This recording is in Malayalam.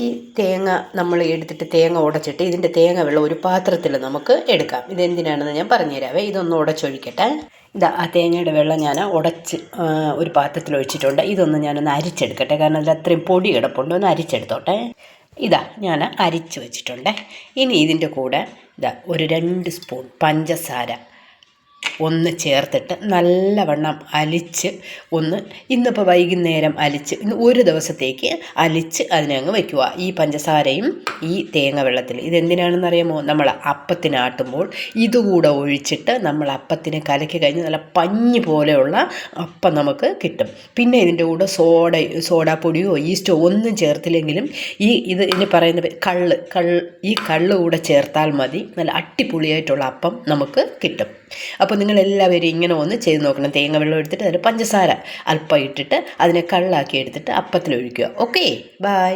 ഈ തേങ്ങ നമ്മൾ എടുത്തിട്ട് തേങ്ങ ഉടച്ചിട്ട് ഇതിൻ്റെ തേങ്ങ വെള്ളം ഒരു പാത്രത്തിൽ നമുക്ക് എടുക്കാം. ഇതെന്തിനാണെന്ന് ഞാൻ പറഞ്ഞുതരാവേ. ഇതൊന്ന് ഉടച്ചൊഴിക്കട്ടെ. ഇതാ ആ തേങ്ങയുടെ വെള്ളം ഞാൻ ഉടച്ച് ഒരു പാത്രത്തിൽ ഒഴിച്ചിട്ടുണ്ട്. ഇതൊന്ന് ഞാനൊന്ന് അരിച്ചെടുക്കട്ടെ, കാരണം അതിൽ അത്രയും പൊടി കിടപ്പുണ്ട്. ഒന്ന് അരിച്ചെടുത്തോട്ടെ. ഇതാ ഞാൻ അരിച്ച് വെച്ചിട്ടുണ്ട്. ഇനി ഇതിൻ്റെ കൂടെ ഇതാ ഒരു 2 സ്പൂൺ പഞ്ചസാര ഒന്ന് ചേർത്തിട്ട് നല്ലവണ്ണം അലിച്ച് ഇന്നിപ്പോൾ വൈകുന്നേരം അലിച്ച് ഇന്ന് ഒരു ദിവസത്തേക്ക് അലിച്ച് അതിനെ അങ്ങ് വയ്ക്കുക. ഈ പഞ്ചസാരയും ഈ തേങ്ങ വെള്ളത്തിൽ. ഇതെന്തിനാണെന്നറിയാമോ? നമ്മൾ അപ്പത്തിനാട്ടുമ്പോൾ ഇതുകൂടെ ഒഴിച്ചിട്ട് നമ്മൾ അപ്പത്തിന് കലക്കി കഴിഞ്ഞ് നല്ല പഞ്ഞി പോലെയുള്ള അപ്പം നമുക്ക് കിട്ടും. പിന്നെ ഇതിൻ്റെ കൂടെ സോഡാപ്പൊടിയോ ഈസ്റ്റോ ഒന്നും ചേർത്തില്ലെങ്കിലും ഇനി പറയുന്നത് ഈ കള്ള് കൂടെ ചേർത്താൽ മതി. നല്ല അടിപൊളിയായിട്ടുള്ള അപ്പം നമുക്ക് കിട്ടും. അപ്പോൾ നിങ്ങളെല്ലാവരും ഇങ്ങനെ ഒന്ന് ചെയ്ത് നോക്കണം. തേങ്ങ വെള്ളം എടുത്തിട്ട് അതിൽ പഞ്ചസാര അല്പം ഇട്ടിട്ട് അതിനെ കള്ളാക്കി എടുത്തിട്ട് അപ്പത്തിലൊഴിക്കുക. Okay, by.